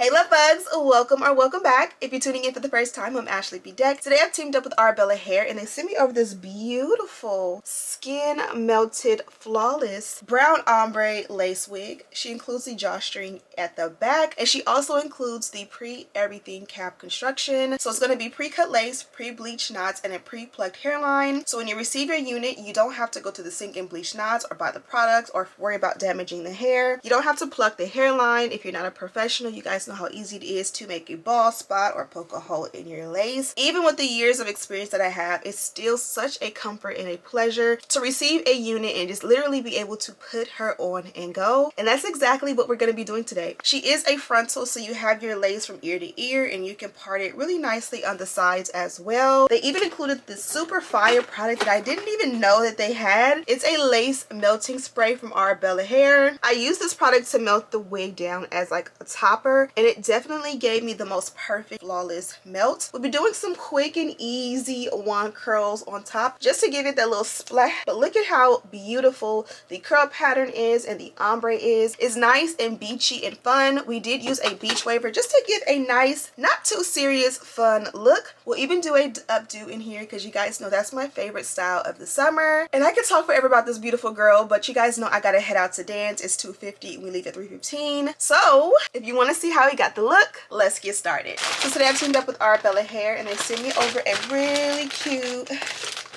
Hey love bugs, welcome or welcome back. If you're tuning in for the first time, I'm Ashley Bedeck. Today I've teamed up with ARABELLA Hair and they sent me over this beautiful skin melted flawless brown ombre lace wig. She includes the drawstring at the back and she also includes the pre-everything cap construction. So it's going to be pre-cut lace, pre-bleached knots, and a pre-plucked hairline. So when you receive your unit, you don't have to go to the sink and bleach knots or buy the products or worry about damaging the hair. You don't have to pluck the hairline if you're not a professional. You guys know how easy it is to make a bald spot or poke a hole in your lace. Even with the years of experience that I have, it's still such a comfort and a pleasure to receive a unit and just literally be able to put her on and go. And that's exactly what we're going to be doing today. She is a frontal, so you have your lace from ear to ear and you can part it really nicely on the sides as well. They even included this super fire product that I didn't even know that they had. It's a lace melting spray from ARABELLA Hair. I use this product to melt the wig down as like a topper, and it definitely gave me the most perfect flawless melt. We'll be doing some quick and easy wand curls on top just to give it that little splash. But look at how beautiful the curl pattern is and the ombre is. It's nice and beachy and fun. We did use a beach waver just to give a nice, not too serious, fun look. We'll even do a updo in here because you guys know that's my favorite style of the summer. And I could talk forever about this beautiful girl, but you guys know I gotta head out to dance. It's 2:50. We leave at 3:15. So if you want to see how we got the look, let's get started. So today I've teamed up with ARABELLA Hair and they sent me over a really cute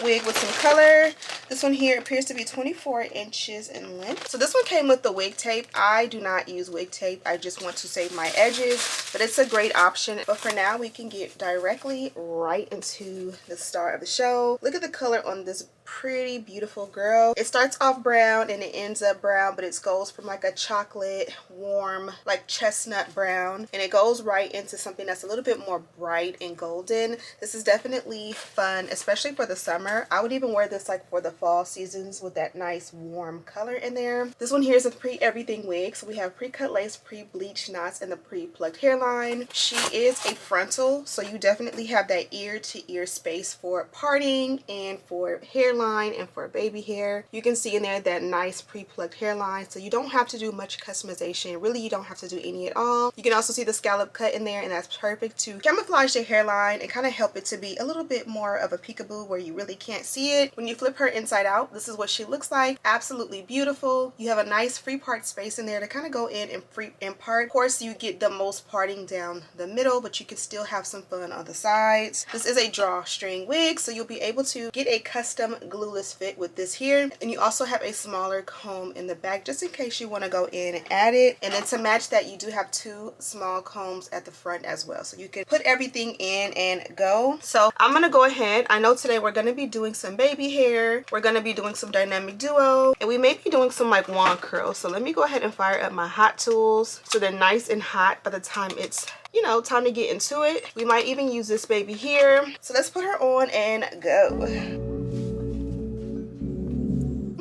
wig with some color. This one here appears to be 24 inches in length. So this one came with the wig tape. I do not use wig tape. I just want to save my edges, but it's a great option. But for now, we can get directly right into the star of the show. Look at the color on this pretty beautiful girl. It starts off brown and it ends up brown, but it goes from like a chocolate warm like chestnut brown and it goes right into something that's a little bit more bright and golden. This is definitely fun, especially for the summer. I would even wear this like for the fall seasons with that nice warm color in there. This one here is a pre-everything wig. So we have pre-cut lace, pre-bleached knots, and the pre-plucked hairline. She is a frontal, so you definitely have that ear to ear space for parting and for hairline and for baby hair. You can see in there that nice pre-plucked hairline, so you don't have to do much customization. Really, you don't have to do any at all. You can also see the scallop cut in there, and that's perfect to camouflage the hairline and kind of help it to be a little bit more of a peekaboo where you really can't see it. When you flip her inside out, this is what she looks like. Absolutely beautiful. You have a nice free part space in there to kind of go in and free and part. Of course, you get the most parting down the middle, but you can still have some fun on the sides. This is a drawstring wig, so you'll be able to get a custom glueless fit with this here, and you also have a smaller comb in the back just in case you want to go in and add it. And then to match that, you do have two small combs at the front as well, so you can put everything in and go. So I'm gonna go ahead. I know today we're gonna be doing some baby hair, we're gonna be doing some dynamic duo, and we may be doing some like wand curls. So let me go ahead and fire up my hot tools so they're nice and hot by the time it's, you know, time to get into it. We might even use this baby here. So let's put her on and go.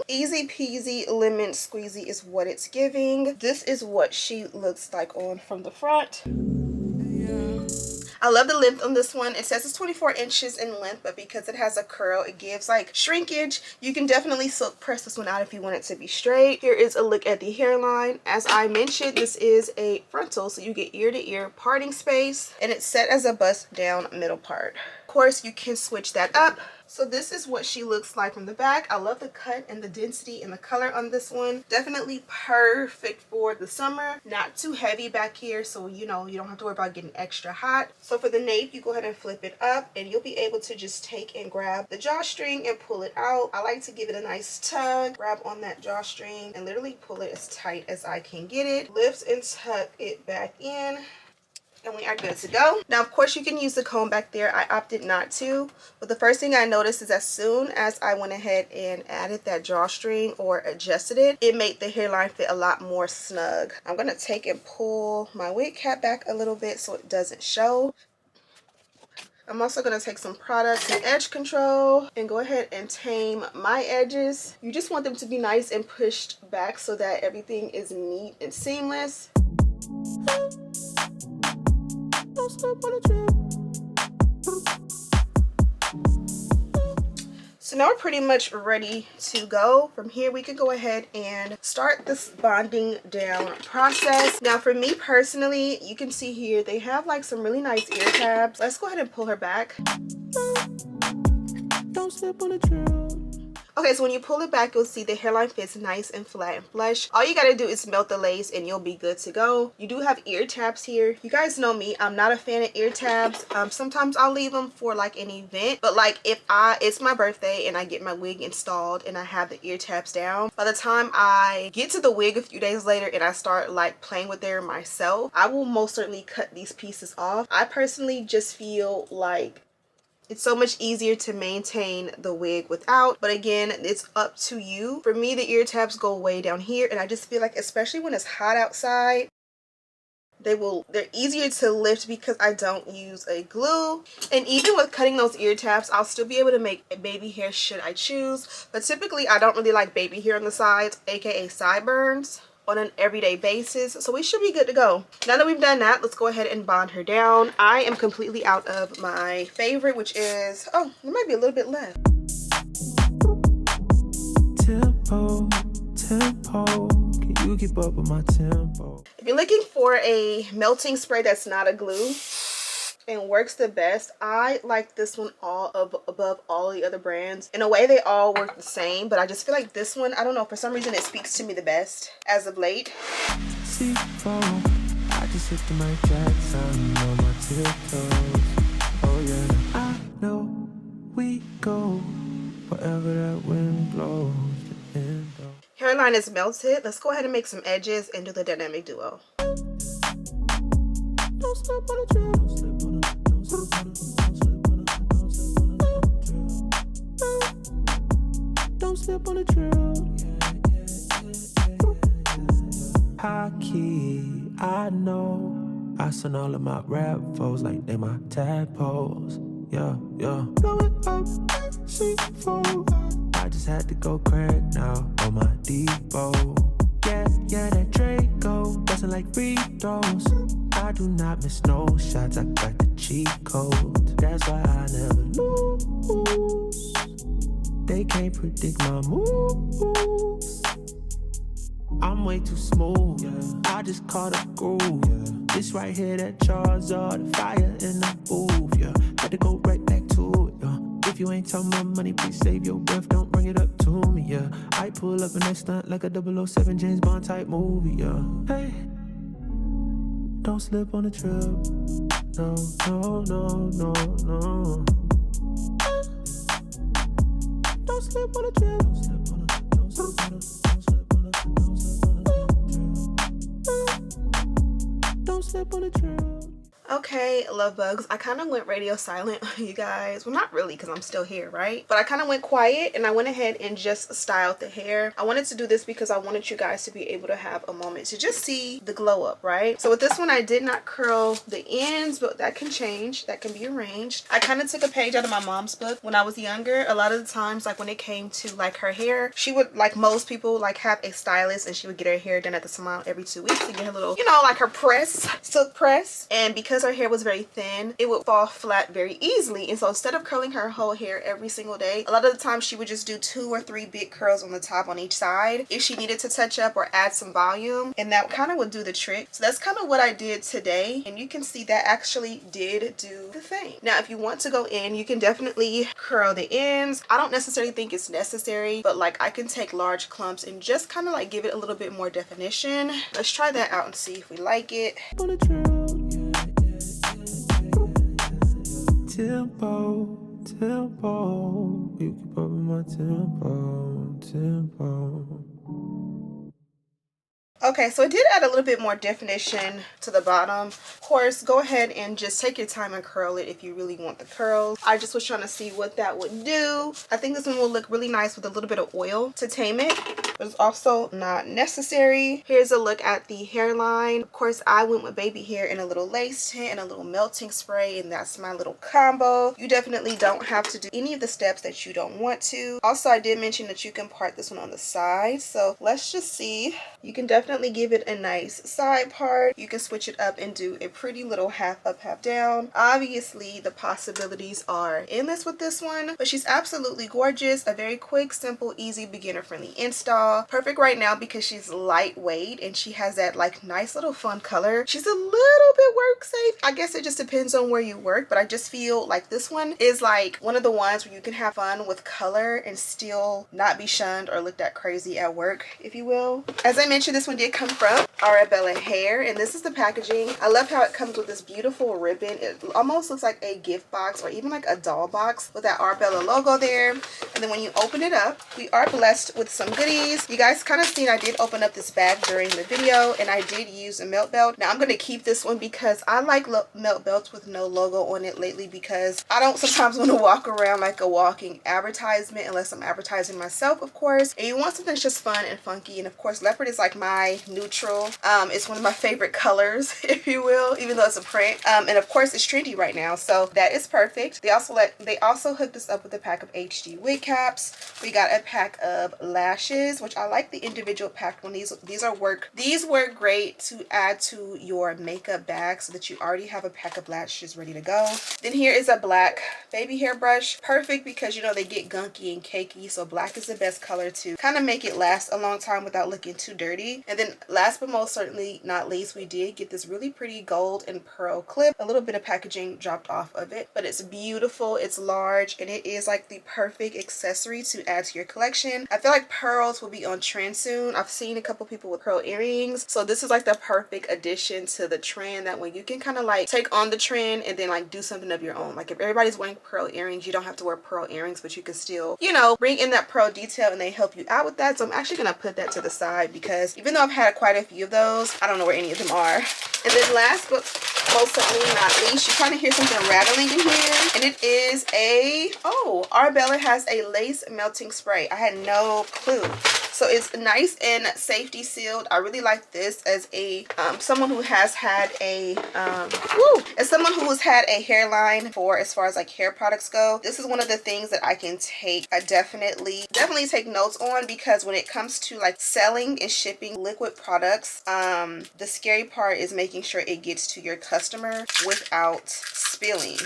Easy peasy lemon squeezy is what it's giving. This is what she looks like on from the front. I love the length on this one. It says it's 24 inches in length, but because it has a curl, it gives like shrinkage. You can definitely silk press this one out if you want it to be straight. Here is a look at the hairline. As I mentioned, this is a frontal, so you get ear to ear parting space, and it's set as a bust down middle part. Of course, you can switch that up. So this is what she looks like from the back. I love the cut and the density and the color on this one. Definitely perfect for the summer. Not too heavy back here, so you know you don't have to worry about getting extra hot. So for the nape, you go ahead and flip it up and you'll be able to just take and grab the drawstring and pull it out. I like to give it a nice tug, grab on that drawstring and literally pull it as tight as I can get it. Lift and tuck it back in. And we are good to go. Now, of course, you can use the comb back there. I opted not to. But the first thing I noticed is as soon as I went ahead and added that drawstring or adjusted it, it made the hairline fit a lot more snug. I'm going to take and pull my wig cap back a little bit so it doesn't show. I'm also going to take some product and edge control and go ahead and tame my edges. You just want them to be nice and pushed back so that everything is neat and seamless. So now we're pretty much ready to go. From here we can go ahead and start this bonding down process. Now for me personally, you can see here they have like some really nice ear tabs. Let's go ahead and pull her back. Don't slip on the trail. Okay, so when you pull it back, you'll see the hairline fits nice and flat and flush. All you gotta do is melt the lace and you'll be good to go. You do have ear tabs here. You guys know me, I'm not a fan of ear tabs. Sometimes I'll leave them for like an event, but like if it's my birthday and I get my wig installed and I have the ear tabs down, by the time I get to the wig a few days later and I start like playing with them myself, I will most certainly cut these pieces off. I personally just feel like it's so much easier to maintain the wig without, but again, it's up to you. For me, the ear tabs go way down here, and I just feel like, especially when it's hot outside, they're easier to lift because I don't use a glue. And even with cutting those ear tabs, I'll still be able to make baby hair should I choose, but typically I don't really like baby hair on the sides, aka sideburns, on an everyday basis, so we should be good to go. Now that we've done that, let's go ahead and bond her down. I am completely out of my favorite, which is, oh, there might be a little bit left. Tempo, tempo, can you keep up with my tempo? If you're looking for a melting spray that's not a glue and works the best, I like this one above all the other brands. In a way, they all work the same, but I just feel like this one, I don't know, for some reason it speaks to me the best as of late. I just hit the mic tracks on my tiptoes. Oh yeah, I know we go wherever that wind blows. Hairline is melted. Let's go ahead and make some edges and do the dynamic duo. Don't slip on the trail. Don't slip on the trail. High key, I know. I send all of my rap foes like they my tadpoles. Yeah, yeah. Blowing up, C4. I just had to go crack now on my Depot. Yeah, yeah, that Draco bustin' like free throws. I do not miss no shots, I got the cheat code. That's why I never lose. They can't predict my moves. I'm way too smooth, yeah. I just caught a groove, yeah. This right here, that Charizard, the fire in the booth, yeah. Had to go right back to it, yeah. If you ain't talking about money, please save your breath, don't bring it up to me, yeah. I pull up in that stunt like a 007 James Bond type movie, yeah. Hey, don't slip on the trip, no, no, no, no, no. Don't slip on the trip, don't slip on the, don't slip on the, don't slip on the, don't slip on the, don't slip on the trip. Okay, love bugs, I kind of went radio silent on you guys. Well, not really, because I'm still here, right? But I kind of went quiet and I went ahead and just styled the hair. I wanted to do this because I wanted you guys to be able to have a moment to just see the glow up, right? So with this one, I did not curl the ends, but that can change, that can be arranged. I kind of took a page out of my mom's book when I was younger. A lot of the times, like when it came to like her hair, she would, like most people, like have a stylist, and she would get her hair done at the salon every 2 weeks to get her little, you know, like her press, silk press. And because her hair was very thin, it would fall flat very easily. And so instead of curling her whole hair every single day, a lot of the time she would just do 2 or 3 big curls on the top on each side if she needed to touch up or add some volume, and that kind of would do the trick. So that's kind of what I did today, and you can see that actually did do the thing. Now if you want to go in, you can definitely curl the ends. I don't necessarily think it's necessary, but like I can take large clumps and just kind of like give it a little bit more definition. Let's try that out and see if we like it. Tempo, tempo, you keep up with my tempo, tempo. Okay, so I did add a little bit more definition to the bottom. Of course, go ahead and just take your time and curl it if you really want the curls. I just was trying to see what that would do. I think this one will look really nice with a little bit of oil to tame it, but it's also not necessary. Here's a look at the hairline. Of course, I went with baby hair and a little lace tint and a little melting spray, and that's my little combo. You definitely don't have to do any of the steps that you don't want to. Also, I did mention that you can part this one on the side, so let's just see. You can definitely definitely give it a nice side part. You can switch it up and do a pretty little half up, half down. Obviously, the possibilities are endless with this one, but she's absolutely gorgeous. A very quick, simple, easy, beginner-friendly install. Perfect right now because she's lightweight and she has that like nice little fun color. She's a little bit work safe. I guess it just depends on where you work, but I just feel like this one is like one of the ones where you can have fun with color and still not be shunned or looked at crazy at work, if you will. As I mentioned, this one did come from Arabella Hair, and this is the packaging. I love how it comes with this beautiful ribbon. It almost looks like a gift box or even like a doll box with that Arabella logo there. And then when you open it up, we are blessed with some goodies. You guys kind of seen I did open up this bag during the video, and I did use a melt belt. Now I'm going to keep this one because I like melt belts with no logo on it lately, because I don't sometimes want to walk around like a walking advertisement unless I'm advertising myself, of course. And you want something that's just fun and funky, and of course leopard is like my neutral. It's one of my favorite colors, if you will, even though it's a print. And of course it's trendy right now, so that is perfect. They also hooked us up with a pack of HD wig caps. We got a pack of lashes, which I like the individual packed one. These work great to add to your makeup bag so that you already have a pack of lashes ready to go. Then here is a black baby hair brush. Perfect because you know they get gunky and cakey, so black is the best color to kind of make it last a long time without looking too dirty. And then last but most certainly not least, we did get this really pretty gold and pearl clip. A little bit of packaging dropped off of it, but it's beautiful, it's large, and it is like the perfect accessory to add to your collection. I feel like pearls will be on trend soon. I've seen a couple people with pearl earrings, so this is like the perfect addition to the trend. That way you can kind of like take on the trend and then like do something of your own. Like if everybody's wearing pearl earrings, you don't have to wear pearl earrings, but you can still, you know, bring in that pearl detail and they help you out with that. So I'm actually gonna put that to the side because even though I've had quite a few of those, I don't know where any of them are. And then last but most certainly not least, you kind of hear something rattling in here, and it is Arabella has a lace melting spray. I had no clue. So it's nice and safety sealed. I really like this as a someone who has had a hairline for as far as like hair products go. This is one of the things that I can take. I definitely take notes on, because when it comes to like selling and shipping liquid products, the scary part is making sure it gets to your customer without spilling.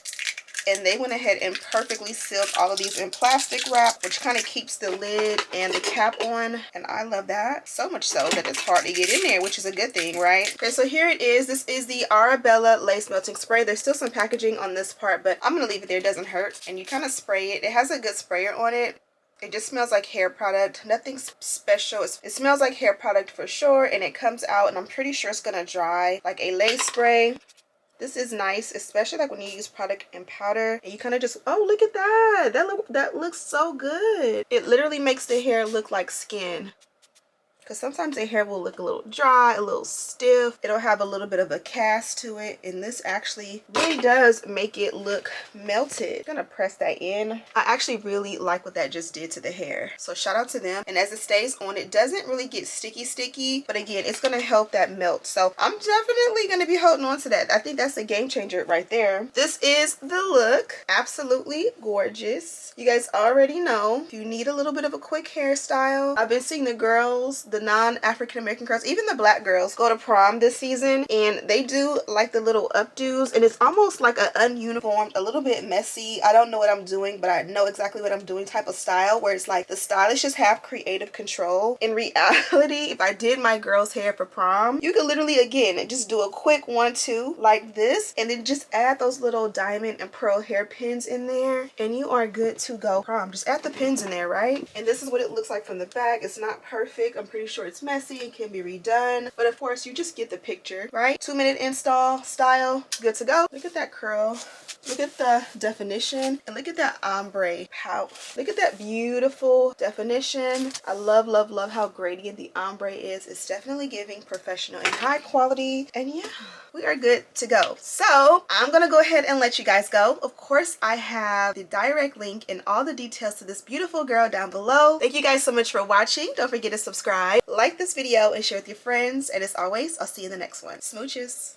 And they went ahead and perfectly sealed all of these in plastic wrap, which kind of keeps the lid and the cap on. And I love that so much so that it's hard to get in there, which is a good thing, right? Okay, so here it is. This is the Arabella lace melting spray. There's still some packaging on this part, but I'm gonna leave it there. It doesn't hurt. And you kind of spray it. It has a good sprayer on it. It just smells like hair product, nothing special. It smells like hair product for sure, and it comes out, and I'm pretty sure it's gonna dry like a lace spray. This is nice, especially like when you use product and powder and you kind of just, oh, look at that. That looks so good. It literally makes the hair look like skin. Because sometimes the hair will look a little dry, a little stiff. It'll have a little bit of a cast to it. And this actually really does make it look melted. I'm going to press that in. I actually really like what that just did to the hair. So shout out to them. And as it stays on, it doesn't really get sticky. But again, it's going to help that melt. So I'm definitely going to be holding on to that. I think that's a game changer right there. This is the look. Absolutely gorgeous. You guys already know, if you need a little bit of a quick hairstyle, I've been seeing the girls, the non-African American girls, even the black girls, go to prom this season, and they do like the little updos, and it's almost like an ununiformed, a little bit messy, I don't know what I'm doing, but I know exactly what I'm doing type of style, where it's like the stylists just have creative control. In reality, if I did my girl's hair for prom, you could literally, again, just do a quick 1-2 like this, and then just add those little diamond and pearl hairpins in there, and you are good to go prom. Just add the pins in there, right? And this is what it looks like from the back. It's not perfect. I'm pretty sure it's messy and can be redone, but of course you just get the picture, right? 2-minute install style, good to go. Look at that curl. Look at the definition, and look at that ombre pout. Look at that beautiful definition. I love how gradient the ombre is. It's definitely giving professional and high quality, and yeah, we are good to go. So I'm gonna go ahead and let you guys go. Of course, I have the direct link and all the details to this beautiful girl down below. Thank you guys so much for watching. Don't forget to subscribe, like this video, and share with your friends. And as always, I'll see you in the next one. Smooches.